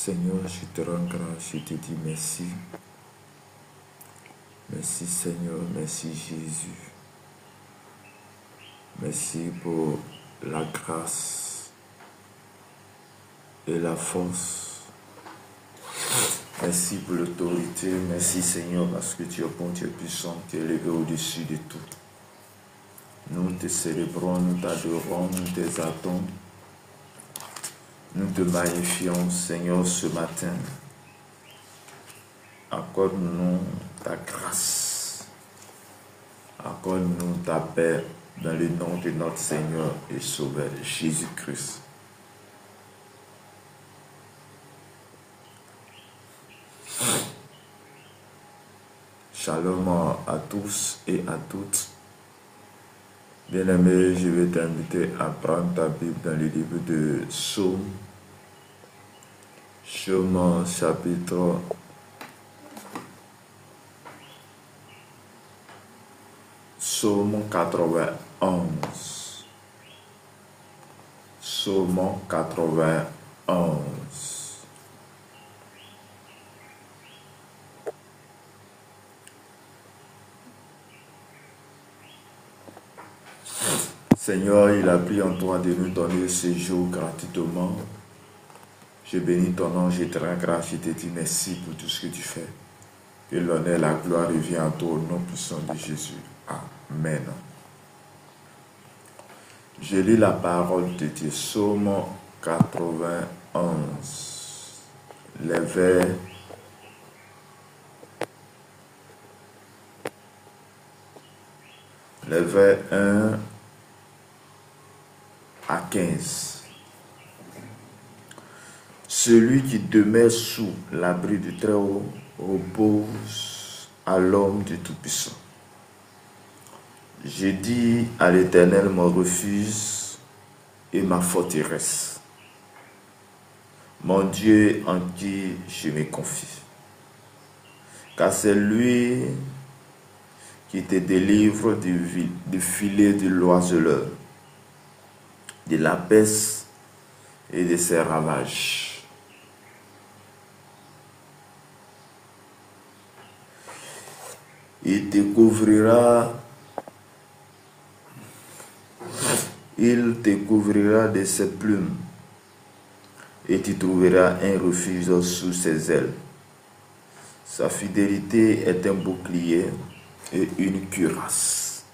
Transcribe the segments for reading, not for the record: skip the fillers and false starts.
Seigneur, je te rends grâce, je te dis merci. Merci Seigneur, merci Jésus. Merci pour la grâce et la force. Merci pour l'autorité. Merci Seigneur parce que tu es bon, tu es puissant, tu es élevé au-dessus de tout. Nous te célébrons, nous t'adorons, nous t'exaltons. Nous te magnifions, Seigneur, ce matin. Accorde-nous ta grâce. Accorde-nous ta paix dans le nom de notre Seigneur et Sauveur Jésus-Christ. Shalom à tous et à toutes. Bien-aimé, je vais t'inviter à prendre ta Bible dans le livre de Psaume. Psaume chapitre 91. Psaume 91. Seigneur, il a pris en toi de nous donner ce jour gratuitement. Je bénis ton nom, je te rends grâce, je te dis merci pour tout ce que tu fais. Que l'honneur et la gloire reviennent à toi au nom puissant de Jésus. Amen. Je lis la parole de Dieu, Psaume 91, les vers 1 à 15. Celui qui demeure sous l'abri du Très-Haut repose à l'homme du Tout-Puissant. J'ai dit à l'Éternel mon refuge et ma forteresse, mon Dieu en qui je me confie. Car c'est lui qui te délivre du filet de l'oiseleur, de la peste et de ses ravages. Il te couvrira de ses plumes et tu trouveras un refuge sous ses ailes. Sa fidélité est un bouclier et une cuirasse.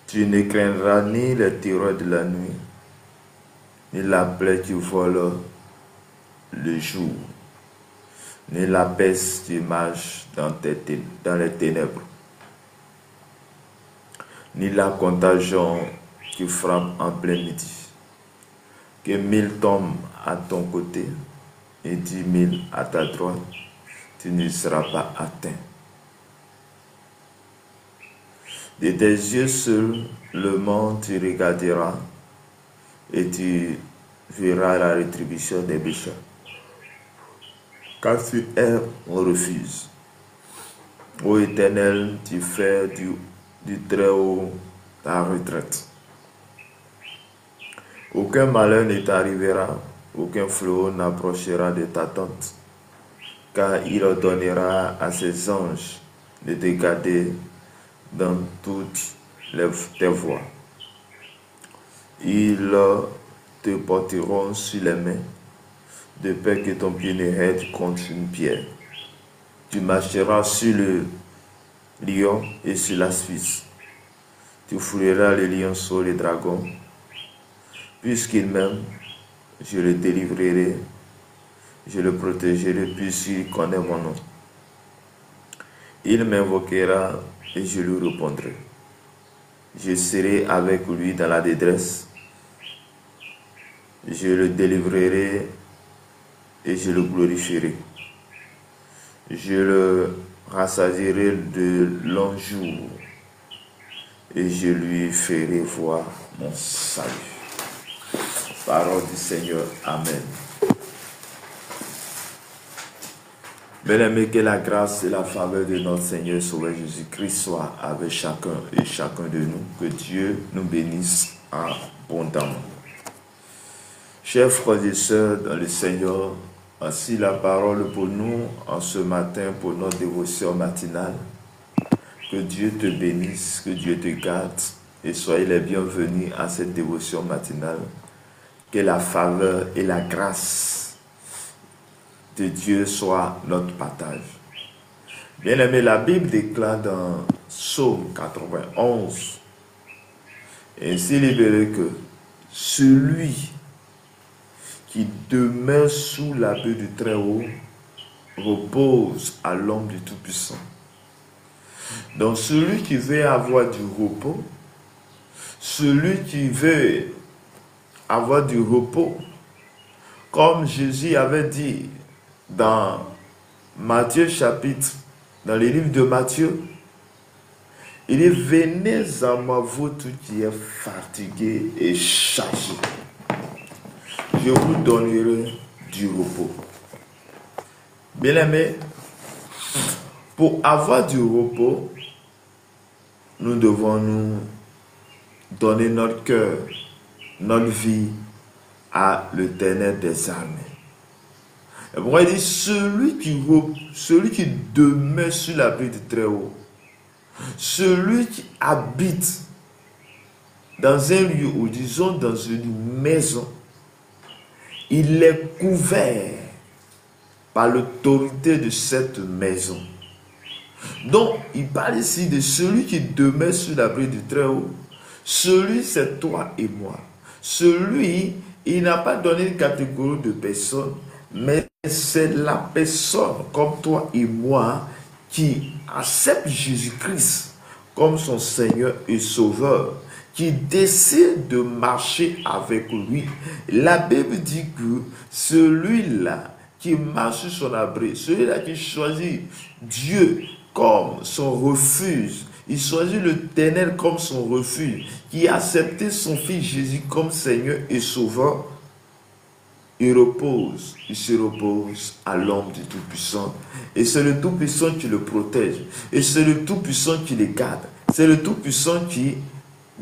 Tu ne craindras ni les terreurs de la nuit, ni la plaie qui vole le jour, ni la peste qui marche dans les ténèbres, ni la contagion qui frappe en plein midi. Que 1000 tombent à ton côté et 10 000 à ta droite, tu ne seras pas atteint. De tes yeux seulement tu regarderas et tu verras la rétribution des méchants. Car tu es mon refuge. Ô Éternel, tu fais du Très-Haut ta retraite. Aucun malheur ne t'arrivera, aucun fléau n'approchera de ta tente, car il ordonnera à ses anges de te garder dans toutes tes voies. Ils te porteront sur les mains, de peur que ton pied ne heurte contre une pierre. Tu marcheras sur le lion et sur la Suisse. Tu fouleras le lion sur le dragon. Puisqu'il m'aime, je le délivrerai, je le protégerai, puisqu'il connaît mon nom. Il m'invoquera et je lui répondrai. Je serai avec lui dans la détresse. Je le délivrerai et je le glorifierai. Je le rassasierai de longs jours et je lui ferai voir mon salut. Parole du Seigneur. Amen. Bien-aimés, que la grâce et la faveur de notre Seigneur Sauveur Jésus-Christ soient avec chacun et chacun de nous. Que Dieu nous bénisse abondamment. Chers frères et sœurs dans le Seigneur, ainsi la parole pour nous en ce matin pour notre dévotion matinale. Que Dieu te bénisse, que Dieu te garde et soyez les bienvenus à cette dévotion matinale. Que la faveur et la grâce de Dieu soit notre partage. Bien-aimé, la Bible déclare dans Psaume 91, ainsi libéré que celui qui demeure sous l'abri du Très-Haut repose à l'ombre du Tout-Puissant. Donc celui qui veut avoir du repos, celui qui veut avoir du repos, comme Jésus avait dit dans Matthieu chapitre, dans les livres de Matthieu, il dit, venez à moi, vous tous qui êtes fatigués et chargés. Je vous donnerai du repos. Bien-aimés, pour avoir du repos, nous devons nous donner notre cœur, notre vie à l'Éternel des armées. Et pourquoi il dit, celui qui demeure sur l'abri du Très-Haut, celui qui habite dans un lieu, ou disons dans une maison, il est couvert par l'autorité de cette maison. Donc, il parle ici de celui qui demeure sur l'abri du Très-Haut. Celui, c'est toi et moi. Celui, il n'a pas donné une catégorie de personnes, mais c'est la personne comme toi et moi qui accepte Jésus-Christ comme son Seigneur et Sauveur, qui décide de marcher avec lui. La Bible dit que celui-là qui marche sur son abri, celui-là qui choisit Dieu comme son refuge, il choisit l'Éternel comme son refuge, qui a accepté son Fils Jésus comme Seigneur et Sauveur, il se repose à l'ombre du Tout-Puissant. Et c'est le Tout-Puissant qui le protège. Et c'est le Tout-Puissant qui le garde. C'est le Tout-Puissant qui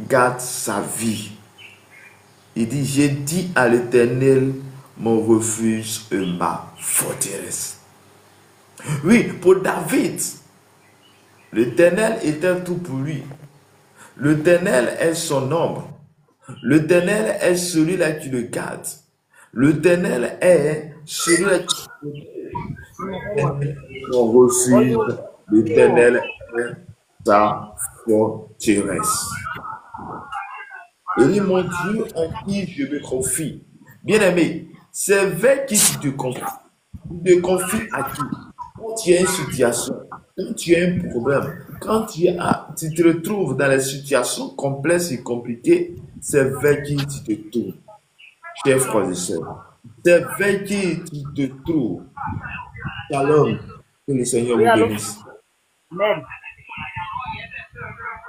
garde sa vie. Il dit, j'ai dit à l'Éternel, mon refuge et ma forteresse. Oui, pour David, l'Éternel était tout pour lui. L'Éternel est son ombre. L'Éternel est celui-là qui le garde. L'Éternel est celui-là qui son refuge. L'Éternel est sa forteresse. Il dit, mon Dieu en qui je me confie. Bien-aimé, c'est vers qui tu te confies. Tu te confies à qui? Quand tu as une situation, quand tu as un problème, quand tu te retrouves dans les situations complexes et compliquées, c'est vers qui tu te trouves. Chers frères et sœurs, c'est vers qui tu te trouves. Shalom, que le Seigneur vous bénisse. Amen.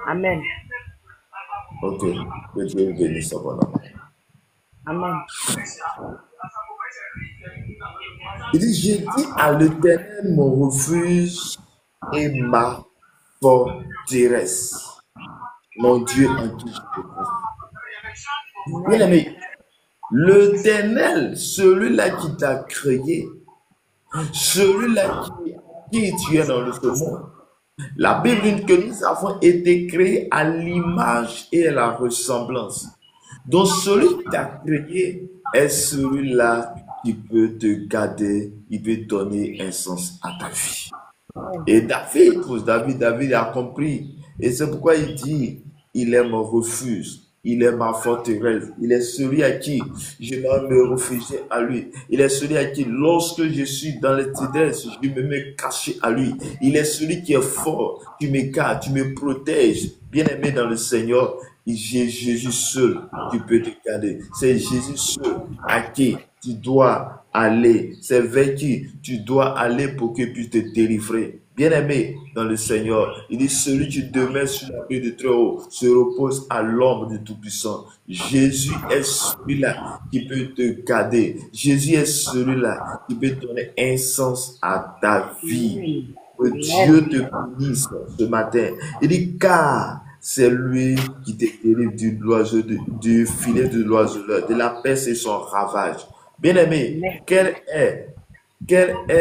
Amen. Ok, que Dieu vous bénisse abondamment. Amen. Il dit, j'ai dit à l'Éternel mon refuge et ma forteresse, mon Dieu en qui je te confie. Bien aimé, l'Éternel, celui-là qui t'a créé, celui-là qui tu es dans le monde. La Bible dit que nous avons été créés à l'image et à la ressemblance. Donc celui qui t'a créé est celui-là qui peut te garder, il peut donner un sens à ta vie. Et David a compris. Et c'est pourquoi il dit, il est mon refuge. Il est ma forteresse. Il est celui à qui je vais me réfugier à lui. Il est celui à qui, lorsque je suis dans les ténèbres, je me mets caché à lui. Il est celui qui est fort. Tu me gardes, tu me protèges. Bien-aimé dans le Seigneur, Jésus seul, tu peux te garder. C'est Jésus seul à qui tu dois aller. C'est vers qui tu dois aller pour qu'il puisse te délivrer. Bien-aimé dans le Seigneur, il dit celui qui demeure sur l'abri de très haut se repose à l'ombre du Tout-Puissant. Jésus est celui-là qui peut te garder. Jésus est celui-là qui peut donner un sens à ta vie. Que Dieu te bénisse ce matin. Il dit car c'est lui qui te délivre du filet de l'oiseleur, de la peste et son ravage. Bien-aimé, quelle est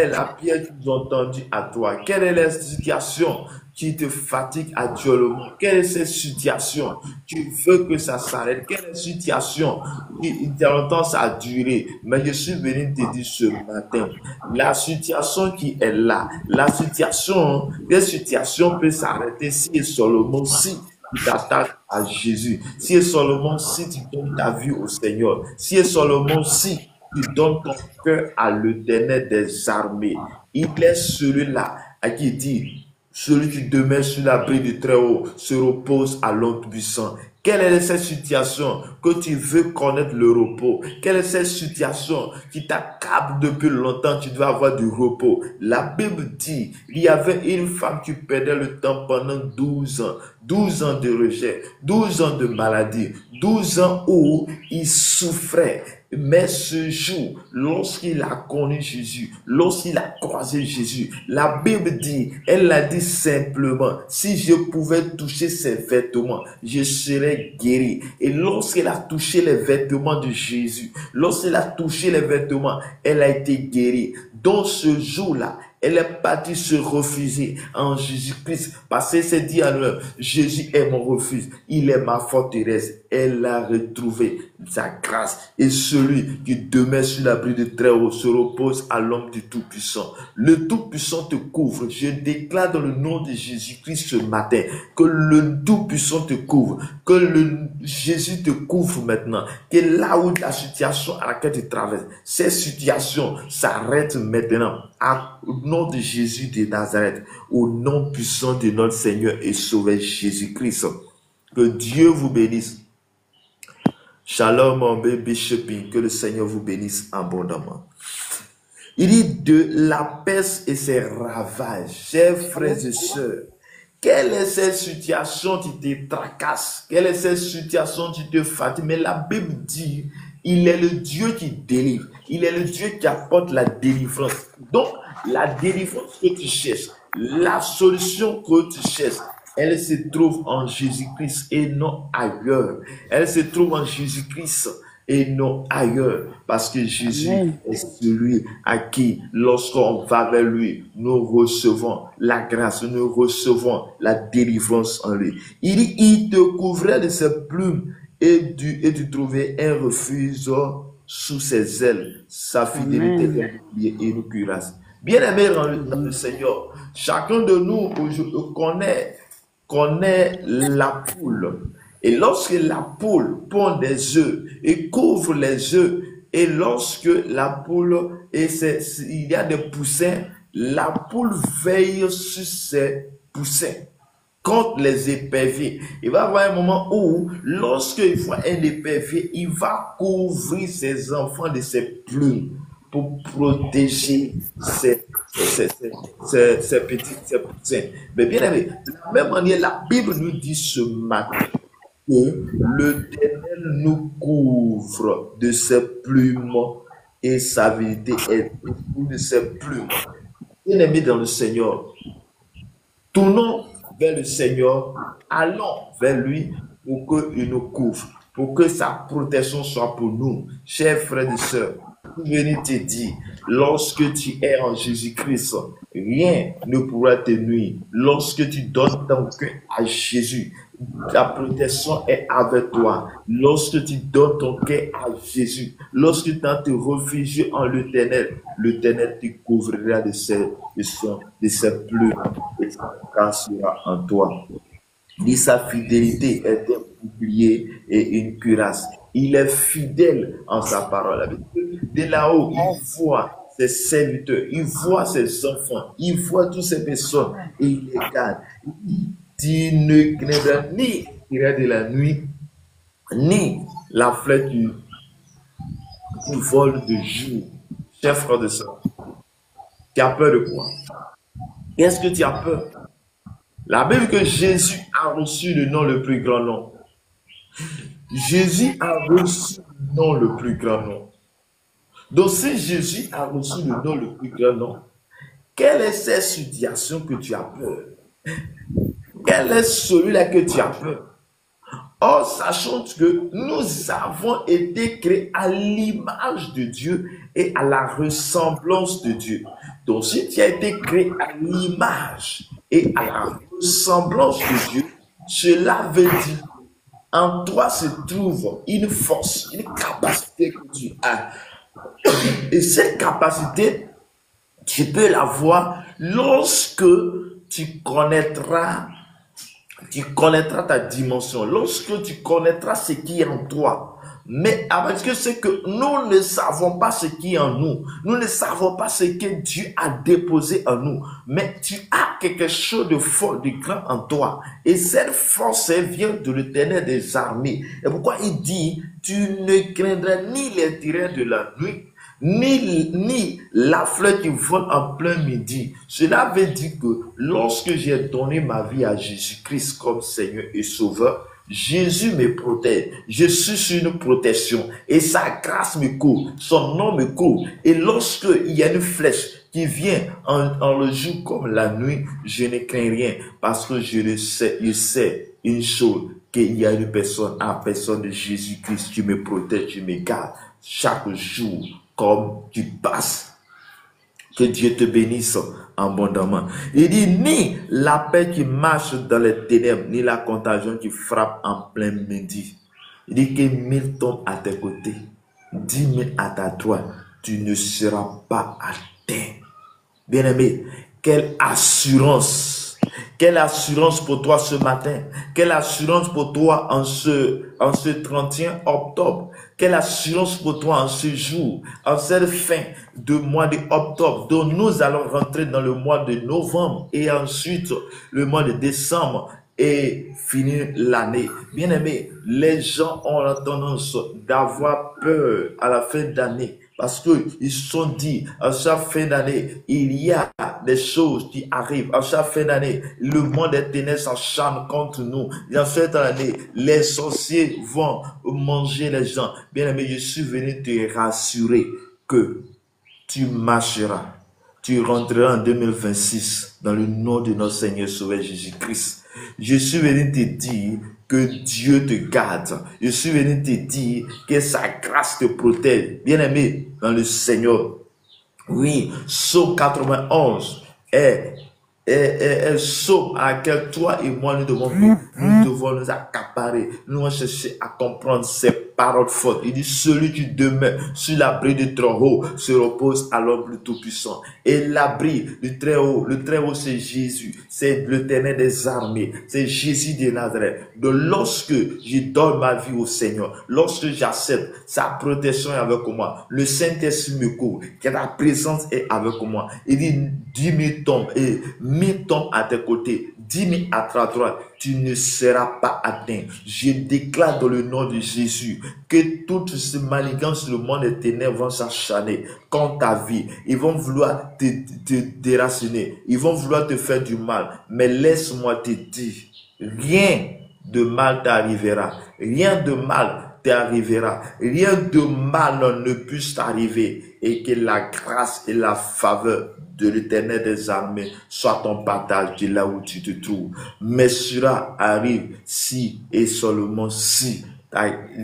la pierre que nous avons tendue à toi? Quelle est la situation qui te fatigue actuellement? Quelle est cette situation? Tu veux que ça s'arrête? Quelle est la situation qui longtemps ça a duré? Mais je suis venu te dire ce matin, la situation qui est là, les situations peuvent s'arrêter si et seulement si tu t'attaches à Jésus, si et seulement si tu donnes ta vie au Seigneur, si et seulement si tu donnes ton cœur à l'Éternel des armées. Il est celui-là à qui il dit, celui qui demeure sur l'abri du Très-Haut se repose à l'ombre puissant. Quelle est cette situation que tu veux connaître le repos? Quelle est cette situation qui t'accable depuis longtemps? Tu dois avoir du repos. La Bible dit, il y avait une femme qui perdait le temps pendant 12 ans. 12 ans de rejet, 12 ans de maladie, 12 ans où il souffrait. Mais ce jour, lorsqu'il a connu Jésus, lorsqu'il a croisé Jésus, la Bible dit, elle a dit simplement, si je pouvais toucher ses vêtements, je serais guéri. Et lorsqu'elle a touché les vêtements de Jésus, lorsqu'elle a touché les vêtements, elle a été guérie. Dans ce jour-là, elle est partie se refuser en Jésus-Christ parce qu'elle s'est dit à nous, Jésus est mon refuge, il est ma forteresse. Elle a retrouvé sa grâce et celui qui demeure sur l'abri de Très-Haut se repose à l'ombre du Tout-Puissant. Le Tout-Puissant te couvre. Je déclare dans le nom de Jésus-Christ ce matin que le Tout-Puissant te couvre, que Jésus te couvre maintenant, que là où la situation à laquelle tu traverses, cette situation s'arrête maintenant. Au nom de Jésus de Nazareth, au nom puissant de notre Seigneur et Sauveur Jésus-Christ. Que Dieu vous bénisse. Shalom, mon bébé shopping. Que le Seigneur vous bénisse abondamment. Il dit de la peste et ses ravages. Chers frères et sœurs, quelle est cette situation qui te tracasse? Quelle est cette situation qui te fatigue? Mais la Bible dit, il est le Dieu qui délivre. Il est le Dieu qui apporte la délivrance. Donc, la délivrance que tu cherches, la solution que tu cherches, elle se trouve en Jésus-Christ et non ailleurs. Elle se trouve en Jésus-Christ et non ailleurs. Parce que Jésus est celui à qui, lorsqu'on va vers lui, nous recevons la grâce, nous recevons la délivrance en lui. Il te couvrait de ses plumes et tu trouvais un refuge sous ses ailes. Sa fidélité et nous cuirasse. Bien-aimé dans le Seigneur, chacun de nous connaît la poule. Et lorsque la poule pond des œufs et couvre les œufs, et lorsque la poule, il y a des poussins, la poule veille sur ces poussins contre les éperviers. Il va y avoir un moment où, lorsqu'il voit un épervier, il va couvrir ses enfants de ses plumes pour protéger ses poussins. Mais bien aimé, de la même manière, la Bible nous dit ce matin que l'Éternel nous couvre de ses plumes et sa vérité est de ses plumes. Bien aimé dans le Seigneur, tournons vers le Seigneur, allons vers lui pour qu'il nous couvre, pour que sa protection soit pour nous. Chers frères et sœurs, je viens te dire, lorsque tu es en Jésus-Christ, rien ne pourra te nuire. Lorsque tu donnes ton cœur à Jésus, ta protection est avec toi. Lorsque tu donnes ton cœur à Jésus, lorsque tu te réfugies en l'Éternel, l'Éternel te couvrira de ses plumes et sa grâce sera en toi. Il dit sa fidélité est un bouclier et une cuirasse. Il est fidèle en sa parole. De là-haut, il voit ses serviteurs, il voit ses enfants, il voit toutes ces personnes et il les garde. Tu ne craindras ni tireur de la nuit, ni la flèche du vol de jour. Chers frères de sœurs, tu as peur de quoi? Qu'est-ce que tu as peur? La Bible dit que Jésus a reçu le nom le plus grand nom. Jésus a reçu le nom le plus grand nom. Donc si Jésus a reçu le nom le plus grand nom, quelle est cette situation que tu as peur? Quel est celui-là que tu as peur? Or, sachant que nous avons été créés à l'image de Dieu et à la ressemblance de Dieu. Donc, si tu as été créé à l'image et à la ressemblance de Dieu, cela veut dire en toi se trouve une force, une capacité que tu as. Et cette capacité, tu peux l'avoir lorsque tu connaîtras ta dimension, lorsque tu connaîtras ce qui est en toi. Mais parce que c'est que nous ne savons pas ce qui est en nous. Nous ne savons pas ce que Dieu a déposé en nous. Mais tu as quelque chose de fort, de grand en toi. Et cette force vient de l'Éternel des armées. Et pourquoi il dit, tu ne craindras ni les tireurs de la nuit, ni la fleur qui vole en plein midi. Cela veut dire que lorsque j'ai donné ma vie à Jésus-Christ comme Seigneur et Sauveur, Jésus me protège. Je suis sur une protection et sa grâce me couvre, son nom me couvre. Et lorsque il y a une flèche qui vient en le jour comme la nuit, je ne crains rien parce que je sais une chose, qu'il y a une personne, en personne de Jésus-Christ qui me protège, qui me garde chaque jour. Comme tu passes, que Dieu te bénisse abondamment. Il dit, ni la paix qui marche dans les ténèbres, ni la contagion qui frappe en plein midi. Il dit que 1000 tombent à tes côtés, 10 000 à ta droite, tu ne seras pas atteint. Bien-aimé, quelle assurance! Quelle assurance pour toi ce matin? Quelle assurance pour toi en ce 31 octobre? Quelle assurance pour toi en ce jour, en cette fin de mois d'octobre, dont nous allons rentrer dans le mois de novembre et ensuite le mois de décembre et finir l'année. Bien aimé, les gens ont la tendance d'avoir peur à la fin d'année. Parce qu'ils se sont dit, à chaque fin d'année, il y a des choses qui arrivent. À chaque fin d'année, le monde des ténèbres s'acharne contre nous. Et en cette année, les sorciers vont manger les gens. Bien aimé, je suis venu te rassurer que tu marcheras. Tu rentreras en 2026 dans le nom de notre Seigneur Sauveur Jésus-Christ. Je suis venu te dire que Dieu te garde. Je suis venu te dire que sa grâce te protège. Bien-aimé dans le Seigneur. Oui, Psaume 91 est somme à laquelle toi et moi nous devons nous accaparer. Nous devons chercher à comprendre ces paroles fortes. Il dit, celui qui demeure sur l'abri du Très-Haut se repose à l'ombre du Tout-Puissant. Et l'abri du Très-Haut, le Très-Haut c'est Jésus, c'est l'Éternel des armées, c'est Jésus de Nazareth. Donc lorsque je donne ma vie au Seigneur, lorsque j'accepte sa protection est avec moi, le Saint-Esprit me couvre, que ta présence est avec moi. Il dit, 10 000 tombent et 1000 tombent à tes côtés, 10 000 à ta droite, tu ne seras pas atteint. Je déclare dans le nom de Jésus que toutes ces manigances du monde des ténèbres vont s'acharner contre ta vie. Ils vont vouloir te déraciner. Ils vont vouloir te faire du mal. Mais laisse-moi te dire, rien de mal t'arrivera. Rien de mal t'arrivera. Rien de mal ne puisse t'arriver. Et que la grâce et la faveur de l'Éternel des armées soit ton partage de là où tu te trouves. Mais cela arrive si et seulement si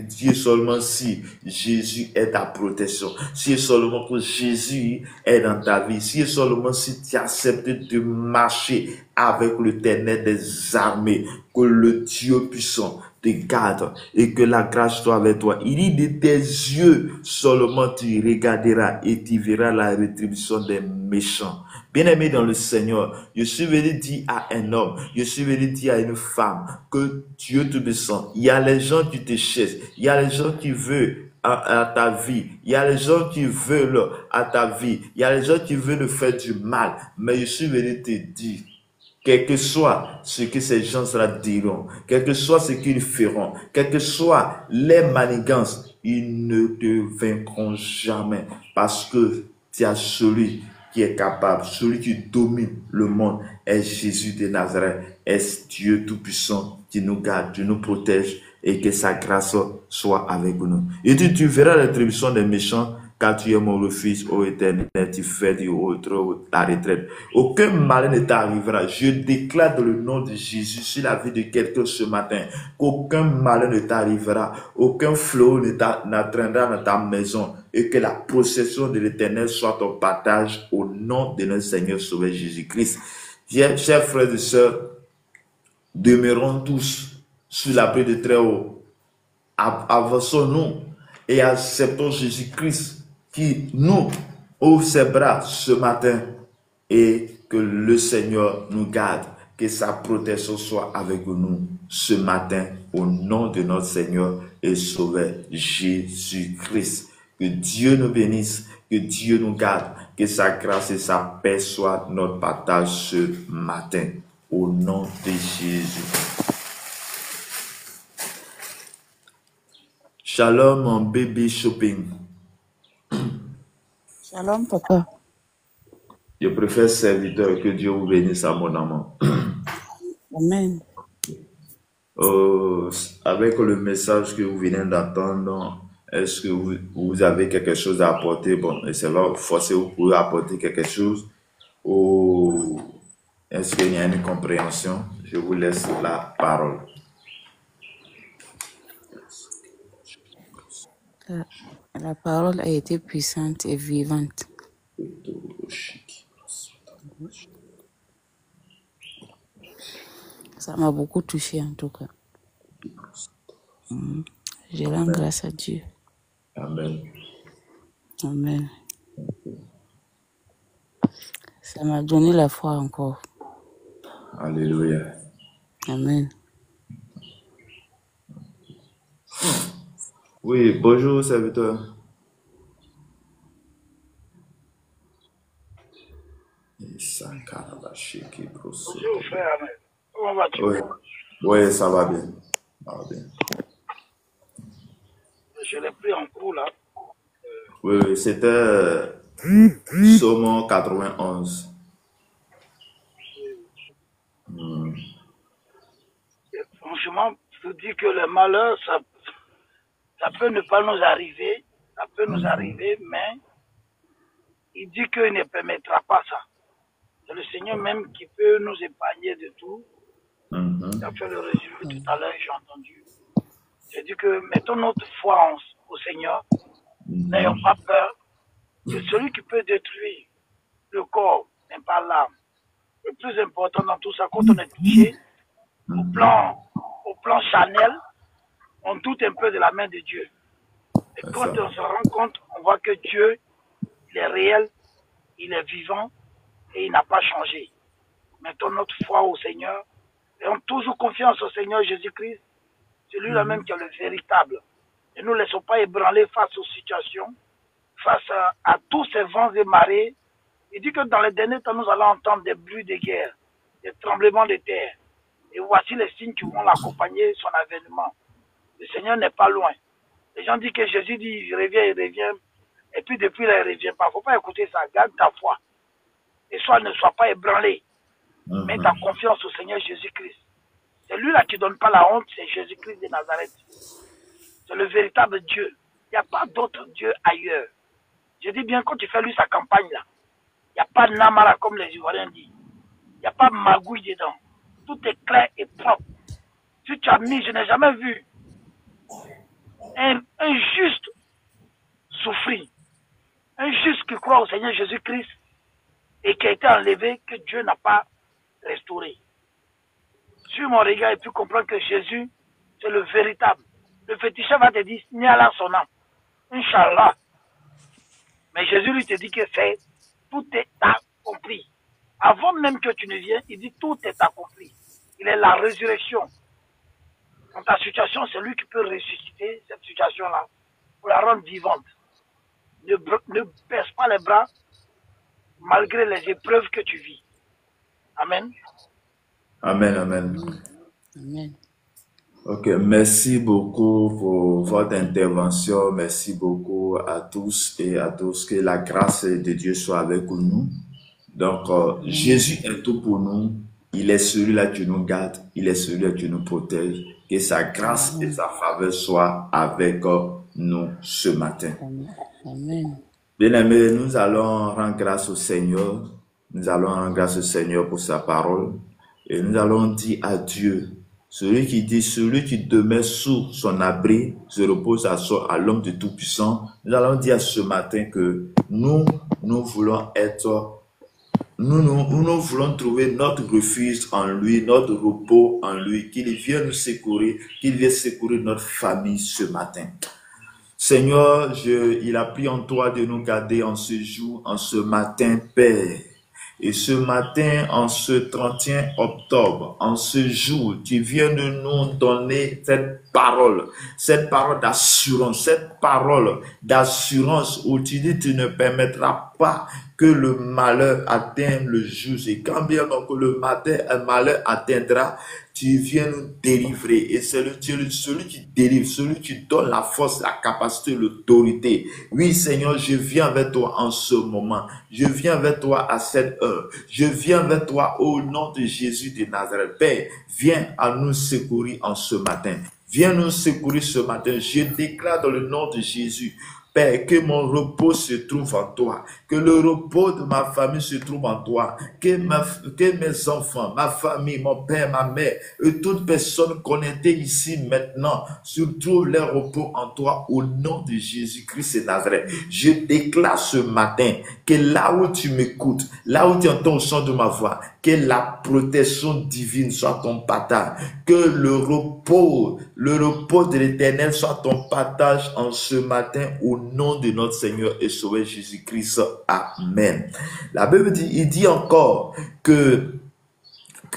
Dieu seulement si Jésus est ta protection, si et seulement que Jésus est dans ta vie, si et seulement si tu acceptes de marcher avec l'Éternel des armées, que le Dieu puissant te te garde et que la grâce soit avec toi. Il dit de tes yeux seulement tu regarderas et tu verras la rétribution des méchants. Bien-aimé dans le Seigneur, je suis venu dire à un homme, je suis venu dire à une femme que Dieu te descend. Il y a les gens qui te cherchent, il y a les gens qui veulent à ta vie, il y a les gens qui veulent à ta vie, il y a les gens qui veulent faire du mal, mais je suis venu te dire, quel que soit ce que ces gens-là diront, quel que soit ce qu'ils feront, quel que soit les manigances, ils ne te vaincront jamais parce que tu as celui qui est capable, celui qui domine le monde est Jésus de Nazareth, est Dieu Tout-Puissant qui nous garde, qui nous protège et que sa grâce soit avec nous. Et tu verras l'attribution des méchants quand tu es mon refuge, ô Éternel, tu fais du autre ta retraite. Aucun malheur ne t'arrivera. Je déclare dans le nom de Jésus sur la vie de quelqu'un ce matin qu'aucun malheur ne t'arrivera, aucun fléau ne n'atteindra dans ta maison et que la possession de l'Éternel soit ton partage au nom de notre Seigneur Sauveur Jésus-Christ. Chers frères et sœurs, demeurons tous sous l'abri de Très-Haut. Avançons-nous et acceptons Jésus-Christ qui nous ouvre ses bras ce matin et que le Seigneur nous garde, que sa protection soit avec nous ce matin au nom de notre Seigneur et Sauveur Jésus-Christ. Que Dieu nous bénisse, que Dieu nous garde, que sa grâce et sa paix soient notre partage ce matin au nom de Jésus. Shalom mon bébé shopping. Shalom, papa. Je préfère serviteur, que Dieu vous bénisse abondamment. Amen. Avec le message que vous venez d'entendre, est-ce que vous avez quelque chose à apporter? Bon, et ça va forcer vous pour apporter quelque chose ou est-ce qu'il y a une compréhension? Je vous laisse la parole. La parole a été puissante et vivante. Ça m'a beaucoup touché en tout cas. Je rends grâce à Dieu. Amen. Amen. Ça m'a donné la foi encore. Alléluia. Amen. Oui, bonjour serviteur. Bonjour frère Ahmed. Comment vas-tu? Oui, ça va bien. Ça va bien. Je l'ai pris en cours là. Oui, c'était Psaume 91. Et franchement, je vous dis que le malheur, ça peut ne pas nous arriver. Ça peut nous arriver, mais il dit qu'il ne permettra pas ça. C'est le Seigneur même qui peut nous épargner de tout. Il a fait le résumé tout à l'heure, j'ai entendu. J'ai dit que mettons notre foi au Seigneur. N'ayons pas peur. C'est celui qui peut détruire le corps, mais pas l'âme. Le plus important dans tout ça, quand on est touché, au plan charnel, on doute un peu de la main de Dieu. Et quand on se rend compte, on voit que Dieu, il est réel, il est vivant et il n'a pas changé. Mettons notre foi au Seigneur. Ayons toujours confiance au Seigneur Jésus-Christ. C'est lui-là même qui est le véritable. Et nous ne laissons pas ébranler face aux situations, face à tous ces vents et marées. Il dit que dans les derniers temps, nous allons entendre des bruits de guerre, des tremblements de terre. Et voici les signes qui vont l'accompagner, son avènement. Le Seigneur n'est pas loin. Les gens disent que Jésus dit, il revient. Et puis depuis là, il ne revient pas. Il ne faut pas écouter ça. Garde ta foi. Et ne sois pas ébranlé. Mets ta confiance au Seigneur Jésus-Christ. C'est lui là qui ne donne pas la honte, c'est Jésus-Christ de Nazareth. C'est le véritable Dieu. Il n'y a pas d'autre Dieu ailleurs. Je dis bien, quand tu fais lui sa campagne là, il n'y a pas de namara comme les Ivoiriens disent. Il n'y a pas de magouille dedans. Tout est clair et propre. Si tu as mis, je n'ai jamais vu un juste souffrir. Un juste qui croit au Seigneur Jésus-Christ et qui a été enlevé, que Dieu n'a pas restauré. Sur mon regard, et puis comprendre que Jésus c'est le véritable. Le féticheur va te dire, Niala Sonam, Inch'Allah. Mais Jésus lui te dit que c'est, tout est accompli. Avant même que tu ne viennes, il dit, tout est accompli. Il est la résurrection. Dans ta situation, c'est lui qui peut ressusciter cette situation-là pour la rendre vivante. Ne baisse pas les bras malgré les épreuves que tu vis. Amen. Amen, amen. Amen. Ok, merci beaucoup pour votre intervention. Merci beaucoup à tous et à tous. Que la grâce de Dieu soit avec nous. Donc, Jésus est tout pour nous. Il est celui-là qui nous garde. Il est celui-là qui nous protège. Que sa grâce et sa faveur soient avec nous ce matin. Amen. Bien-aimés, nous allons rendre grâce au Seigneur. Nous allons rendre grâce au Seigneur pour sa parole. Et nous allons dire à Dieu, celui qui dit, celui qui demeure sous son abri, se repose à l'homme de Tout-Puissant. Nous allons dire ce matin que nous voulons être, nous voulons trouver notre refuge en lui, notre repos en lui, qu'il vienne nous secourir, qu'il vienne secourir notre famille ce matin. Seigneur, il a pris en toi de nous garder en ce jour, en ce matin, Père. Et ce matin, en ce 31 octobre, en ce jour, tu viens de nous donner cette parole d'assurance où tu dis tu ne permettras pas que le malheur atteigne le juste. Et quand bien donc le malheur atteindra, tu viens nous délivrer. Et c'est celui qui délivre, celui qui donne la force, la capacité, l'autorité. Oui, Seigneur, je viens vers toi en ce moment. Je viens vers toi à cette heure. Je viens vers toi au nom de Jésus de Nazareth. Père, viens à nous secourir en ce matin. Viens nous secourir ce matin. Je déclare dans le nom de Jésus, Père, que mon repos se trouve en toi, que le repos de ma famille se trouve en toi, que mes enfants, ma famille, mon père, ma mère, et toute personne connectée ici maintenant, se trouve leur repos en toi au nom de Jésus-Christ de Nazareth. Je déclare ce matin que là où tu m'écoutes, là où tu entends le son de ma voix, que la protection divine soit ton partage, que le repos de l'Éternel soit ton partage en ce matin au nom de notre Seigneur et Sauveur Jésus-Christ. Amen. La Bible dit, il dit encore que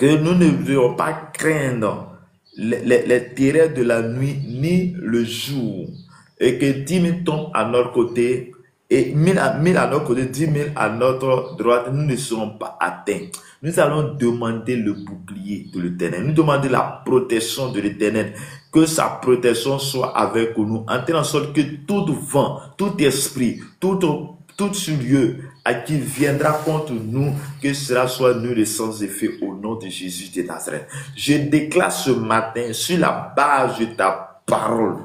nous ne devons pas craindre les terreurs de la nuit ni le jour, et que 10 000 tombent à notre côté et 1000 à notre côté, 10 000 à notre droite, nous ne serons pas atteints. Nous allons demander le bouclier de l'Éternel. Nous demander la protection de l'Éternel. Que sa protection soit avec nous. En telle sorte que tout vent, tout esprit, tout lieu à qui viendra contre nous, que cela soit nul et sans effet au nom de Jésus de Nazareth. Je déclare ce matin, sur la base de ta parole,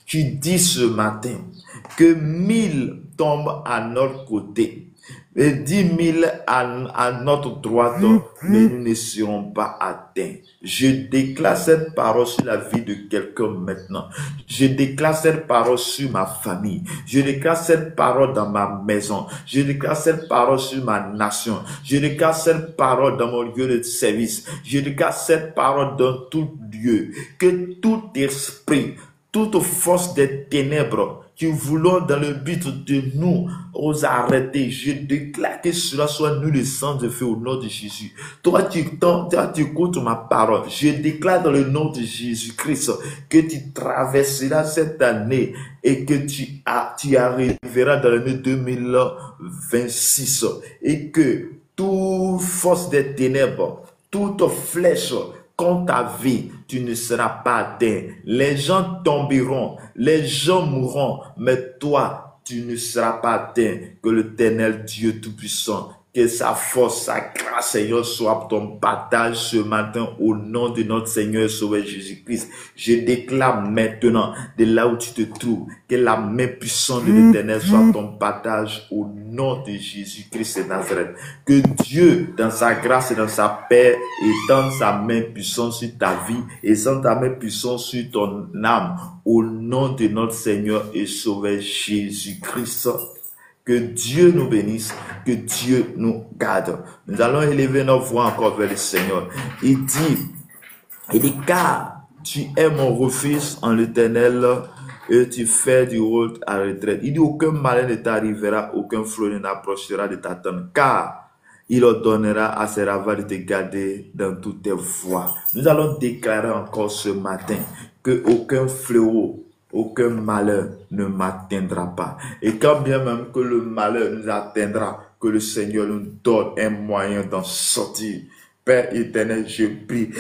tu dis ce matin que 1000 tombent à notre côté et 10 000 à notre droite, mais nous ne serons pas atteints. Je déclare cette parole sur la vie de quelqu'un maintenant. Je déclare cette parole sur ma famille. Je déclare cette parole dans ma maison. Je déclare cette parole sur ma nation. Je déclare cette parole dans mon lieu de service. Je déclare cette parole dans tout lieu. Que tout esprit, toute force des ténèbres qui voulons dans le but de nous arrêter, je déclare que cela soit nul et sans effet au nom de Jésus. Toi, tu écoutes ma parole. Je déclare dans le nom de Jésus-Christ que tu traverseras cette année et que tu arriveras dans l'année 2026 et que toute force des ténèbres, toute flèche contre ta vie, tu ne seras pas atteint. Les gens tomberont, les gens mourront, mais toi, tu ne seras pas atteint. Que l'Éternel Dieu Tout-Puissant, que sa force, sa grâce, Seigneur, soit ton partage ce matin au nom de notre Seigneur et Sauveur Jésus-Christ. Je déclare maintenant, de là où tu te trouves, que la main puissante de l'Éternel soit ton partage au nom de Jésus-Christ de Nazareth. Que Dieu, dans sa grâce et dans sa paix, étende sa main puissante sur ta vie et étende ta main puissante sur ton âme au nom de notre Seigneur et Sauveur Jésus-Christ. Que Dieu nous bénisse, que Dieu nous garde. Nous allons élever nos voix encore vers le Seigneur. Il dit, car tu es mon refuge en l'Éternel et tu fais du rôle à retraite. Il dit, aucun malin ne t'arrivera, aucun flot ne n'approchera de ta tente, car il ordonnera à ses ravages de te garder dans toutes tes voies. Nous allons déclarer encore ce matin que aucun fléau, aucun malheur ne m'atteindra pas. Et quand bien même que le malheur nous atteindra, que le Seigneur nous donne un moyen d'en sortir. Père éternel, je prie.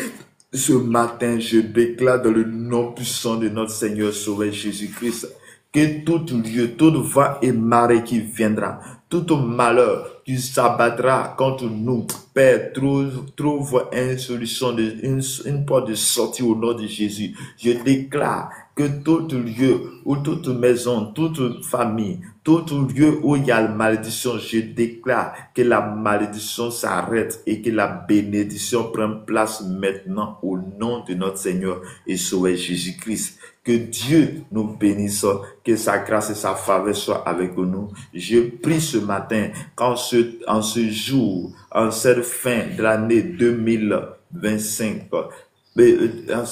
Ce matin, je déclare dans le nom puissant de notre Seigneur Sauveur Jésus-Christ que tout lieu, toute vent et marée qui viendra, tout malheur qui s'abattra contre nous, Père, trouve une solution, une porte de sortie au nom de Jésus. Je déclare que tout lieu ou toute maison, toute famille, tout lieu où il y a la malédiction, je déclare que la malédiction s'arrête et que la bénédiction prend place maintenant au nom de notre Seigneur et Sauveur Jésus-Christ. Que Dieu nous bénisse, que sa grâce et sa faveur soient avec nous. Je prie ce matin qu'en ce jour, en cette fin de l'année 2025, en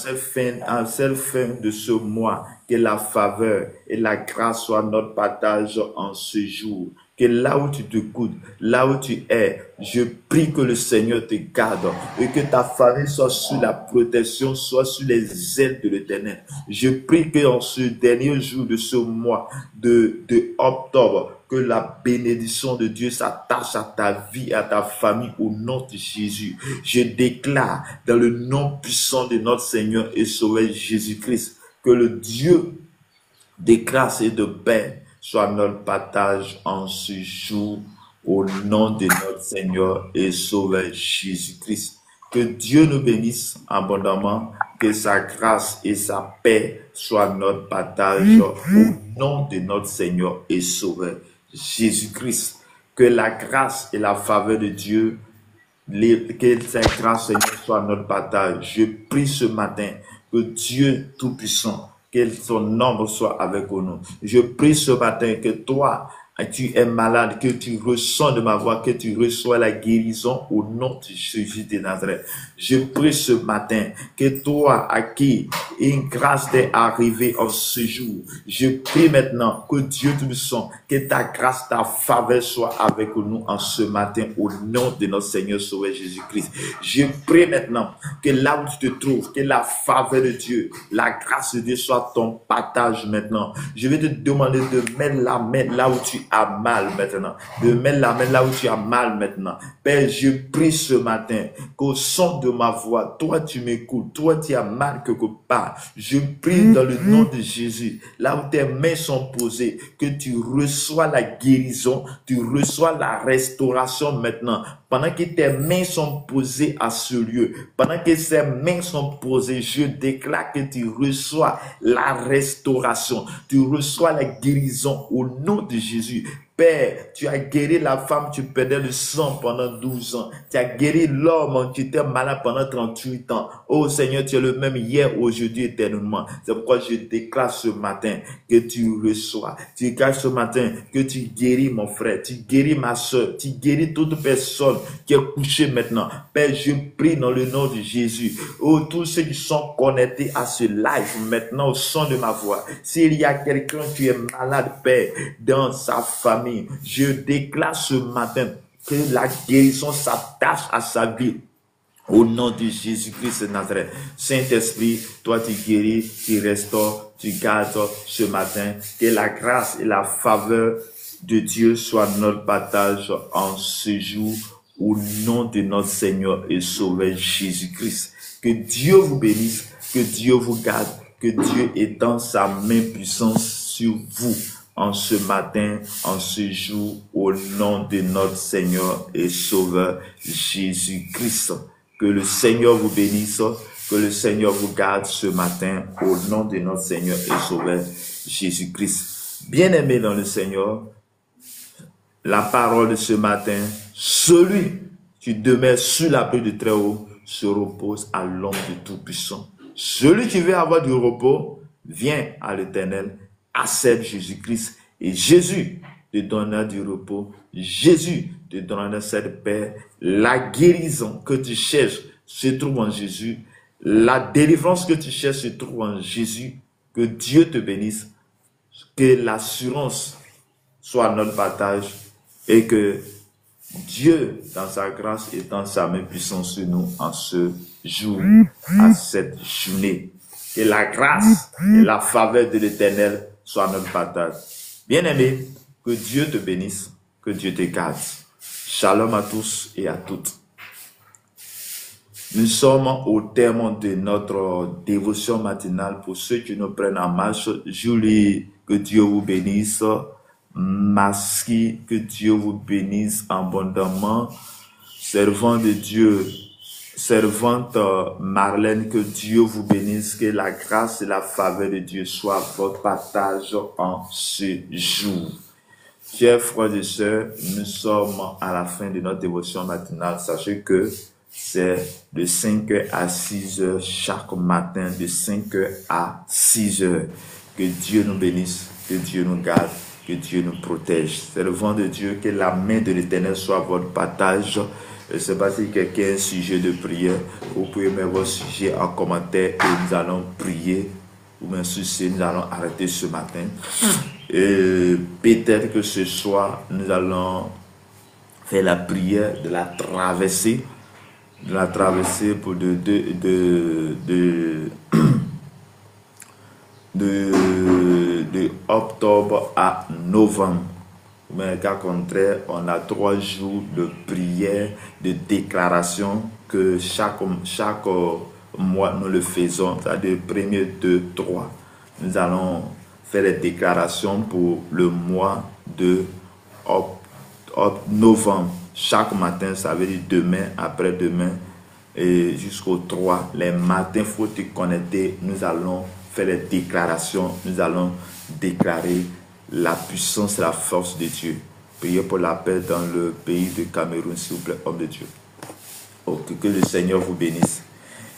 cette fin de ce mois, que la faveur et la grâce soient notre partage en ce jour. Que là où tu t'écoutes, là où tu es, je prie que le Seigneur te garde et que ta famille soit sous la protection, soit sous les ailes de l'Éternel. Je prie que en ce dernier jour de ce mois de octobre, que la bénédiction de Dieu s'attache à ta vie, à ta famille, au nom de Jésus. Je déclare dans le nom puissant de notre Seigneur et Sauveur Jésus-Christ que le Dieu de grâce et de paix soit notre partage en ce jour au nom de notre Seigneur et Sauveur Jésus-Christ. Que Dieu nous bénisse abondamment, que sa grâce et sa paix soient notre partage au nom de notre Seigneur et Sauveur Jésus-Christ. Que la grâce et la faveur de Dieu, que sa grâce, Seigneur, soit notre partage. Je prie ce matin que Dieu Tout-Puissant, que son nombre soit avec nous. Je prie ce matin que toi, tu es malade, que tu ressens de ma voix, que tu reçois la guérison au nom de Jésus de Nazareth. Je prie ce matin que toi, à qui une grâce t'est arrivée en ce jour, je prie maintenant que Dieu Tout-Puissant, que ta grâce, ta faveur soit avec nous en ce matin au nom de notre Seigneur Sauveur Jésus-Christ. Je prie maintenant que là où tu te trouves, que la faveur de Dieu, la grâce de Dieu soit ton partage maintenant. Je vais te demander de mettre la main là où tu as mal maintenant. De mettre la main là où tu as mal maintenant. Père, je prie ce matin qu'au son de ma voix, toi tu m'écoutes, toi tu as mal quelque part. Je prie dans le nom de Jésus, là où tes mains sont posées, que tu reçois la guérison, tu reçois la restauration maintenant. Pendant que tes mains sont posées à ce lieu, pendant que ces mains sont posées, je déclare que tu reçois la restauration, tu reçois la guérison au nom de Jésus. Père, tu as guéri la femme, tu perdais le sang pendant 12 ans. Tu as guéri l'homme qui était malade pendant 38 ans. Oh Seigneur, tu es le même hier, aujourd'hui, éternellement. C'est pourquoi je déclare ce matin que tu reçois. Tu déclares ce matin que tu guéris mon frère, tu guéris ma soeur, tu guéris toute personne qui est couchée maintenant. Père, je prie dans le nom de Jésus. Oh, tous ceux qui sont connectés à ce live maintenant au son de ma voix. S'il y a quelqu'un qui est malade, Père, dans sa famille, je déclare ce matin que la guérison s'attache à sa vie. Au nom de Jésus-Christ de Nazareth. Saint-Esprit, toi tu guéris, tu restaures, tu gardes ce matin. Que la grâce et la faveur de Dieu soient notre partage en ce jour. Au nom de notre Seigneur et Sauveur Jésus-Christ. Que Dieu vous bénisse, que Dieu vous garde, que Dieu étende sa main puissante sur vous en ce matin, en ce jour, au nom de notre Seigneur et Sauveur Jésus-Christ. Que le Seigneur vous bénisse, que le Seigneur vous garde ce matin, au nom de notre Seigneur et Sauveur Jésus-Christ. Bien-aimé dans le Seigneur, la parole de ce matin, celui qui demeure sous l'abri du Très-Haut se repose à l'ombre du Tout-Puissant. Celui qui veut avoir du repos, vient à l'Éternel, accepte Jésus-Christ et Jésus te donnera du repos. Jésus te donnera cette paix. La guérison que tu cherches se trouve en Jésus. La délivrance que tu cherches se trouve en Jésus. Que Dieu te bénisse. Que l'assurance soit notre partage et que Dieu, dans sa grâce, étend sa main puissante sur nous en ce jour, à cette journée. Que la grâce et la faveur de l'Éternel soient notre partage. Bien-aimé, que Dieu te bénisse, que Dieu te garde. Shalom à tous et à toutes. Nous sommes au terme de notre dévotion matinale. Pour ceux qui nous prennent en marche, Julie, que Dieu vous bénisse. Maski, que Dieu vous bénisse abondamment. Servant de Dieu, servante Marlène, que Dieu vous bénisse. Que la grâce et la faveur de Dieu soient votre partage en ce jour. Chers frères et sœurs, nous sommes à la fin de notre dévotion matinale. Sachez que c'est de 5h à 6h chaque matin, de 5h à 6h. Que Dieu nous bénisse, que Dieu nous garde, que Dieu nous protège. Servant de Dieu, que la main de l'Éternel soit votre partage. Je ne sais pas si quelqu'un a un sujet de prière. Vous pouvez mettre votre sujet en commentaire et nous allons prier. Ou bien si nous allons arrêter ce matin. Et peut-être que ce soir, nous allons faire la prière de la traversée. De la traversée pour de octobre à novembre. Mais cas contraire, on a 3 jours de prière, de déclaration que chaque mois nous le faisons, c'est-à-dire 1er, 2, 3. Nous allons faire les déclarations pour le mois de novembre. Chaque matin, ça veut dire demain, après-demain, et jusqu'au 3. Les matins, il faut te connecter. Nous allons faire les déclarations. Nous allons déclarer la puissance et la force de Dieu. Priez pour la paix dans le pays de Cameroun, s'il vous plaît, homme de Dieu. Oh, que le Seigneur vous bénisse.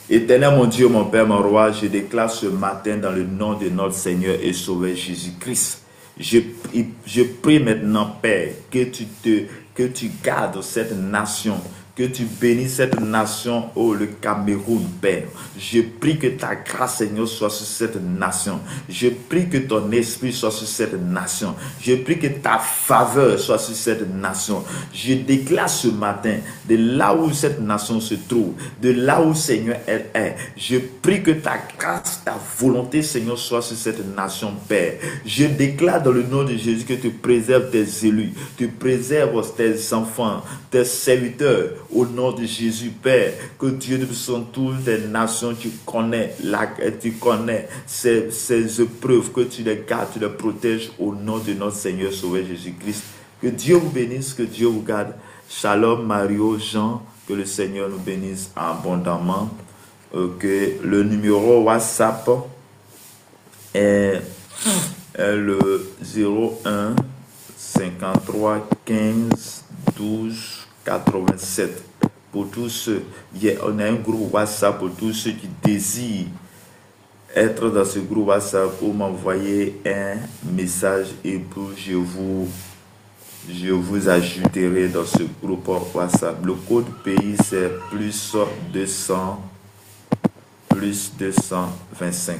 Éternel mon Dieu, mon Père, mon Roi, je déclare ce matin dans le nom de notre Seigneur et Sauveur Jésus-Christ. Je prie maintenant, Père, que tu gardes cette nation, que tu bénisses cette nation, oh le Cameroun, Père. Je prie que ta grâce, Seigneur, soit sur cette nation. Je prie que ton esprit soit sur cette nation. Je prie que ta faveur soit sur cette nation. Je déclare ce matin, de là où cette nation se trouve, de là où, Seigneur, elle est, je prie que ta grâce, ta volonté, Seigneur, soit sur cette nation, Père. Je déclare dans le nom de Jésus que tu préserves tes élus, tu préserves tes enfants, tes serviteurs, au nom de Jésus, Père. Que Dieu nous sont toutes les nations, tu connais ces épreuves, que tu les gardes, tu les protèges au nom de notre Seigneur Sauveur Jésus-Christ. Que Dieu vous bénisse, que Dieu vous garde. Shalom, Mario, Jean, que le Seigneur nous bénisse abondamment. Que le numéro WhatsApp est le 01 53 15 12 87. Pour tous ceux, on a un groupe WhatsApp pour tous ceux qui désirent être dans ce groupe WhatsApp, pour m'envoyer un message et puis je vous ajouterai dans ce groupe WhatsApp. Le code pays c'est plus 225.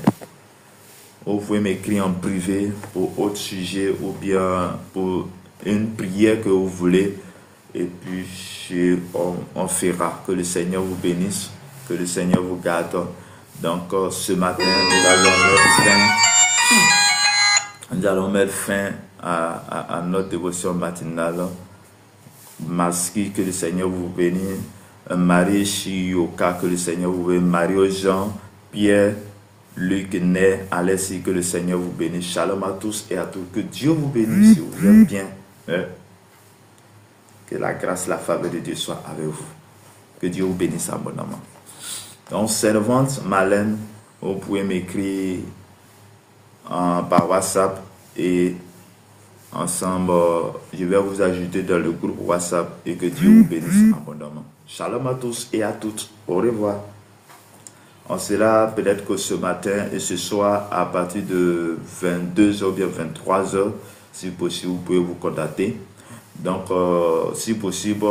Vous pouvez m'écrire en privé pour autre sujet ou bien pour une prière que vous voulez. Et puis on fera. Que le Seigneur vous bénisse, que le Seigneur vous garde. Donc ce matin, nous allons mettre fin à notre dévotion matinale. Maski, que le Seigneur vous bénisse. Marie Chioka, que le Seigneur vous bénisse. Mario Jean, Pierre, Luc, Né, Alessi, que le Seigneur vous bénisse. Shalom à tous et à toutes. Que Dieu vous bénisse si vous êtes bien. Que la grâce, la faveur de Dieu soit avec vous. Que Dieu vous bénisse abondamment. Donc, servante Marlène, vous pouvez m'écrire par WhatsApp et ensemble, je vais vous ajouter dans le groupe WhatsApp et que Dieu vous bénisse abondamment. Shalom à tous et à toutes. Au revoir. On sera peut-être que ce matin et ce soir à partir de 22h ou bien 23h, si possible, vous pouvez vous contacter. Donc, si possible,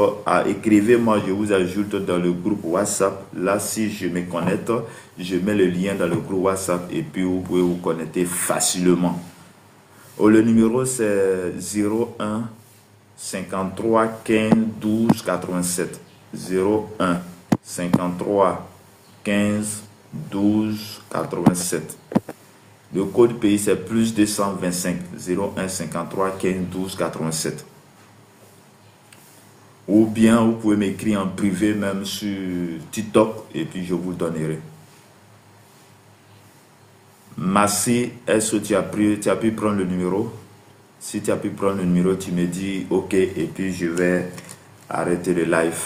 écrivez-moi, je vous ajoute dans le groupe WhatsApp. Là, si je me connecte, je mets le lien dans le groupe WhatsApp et puis vous pouvez vous connecter facilement. Le numéro, c'est 01 53 15 12 87. 01 53 15 12 87. Le code pays, c'est plus 225 01 53 15 12 87. Ou bien vous pouvez m'écrire en privé même sur TikTok et puis je vous donnerai. Merci. Est-ce que tu as pu prendre le numéro? Si tu as pu prendre le numéro, tu me dis OK et puis je vais arrêter le live.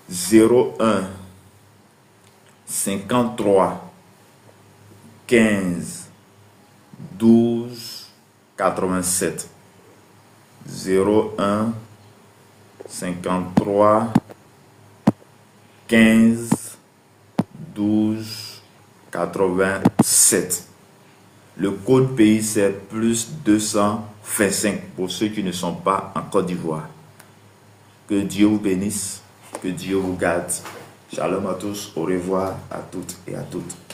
« 01 53 15 12 87 01 53 15 12 87. Le code pays, c'est plus 225 pour ceux qui ne sont pas en Côte d'Ivoire. Que Dieu vous bénisse, que Dieu vous garde. Shalom à tous, au revoir à toutes et à toutes.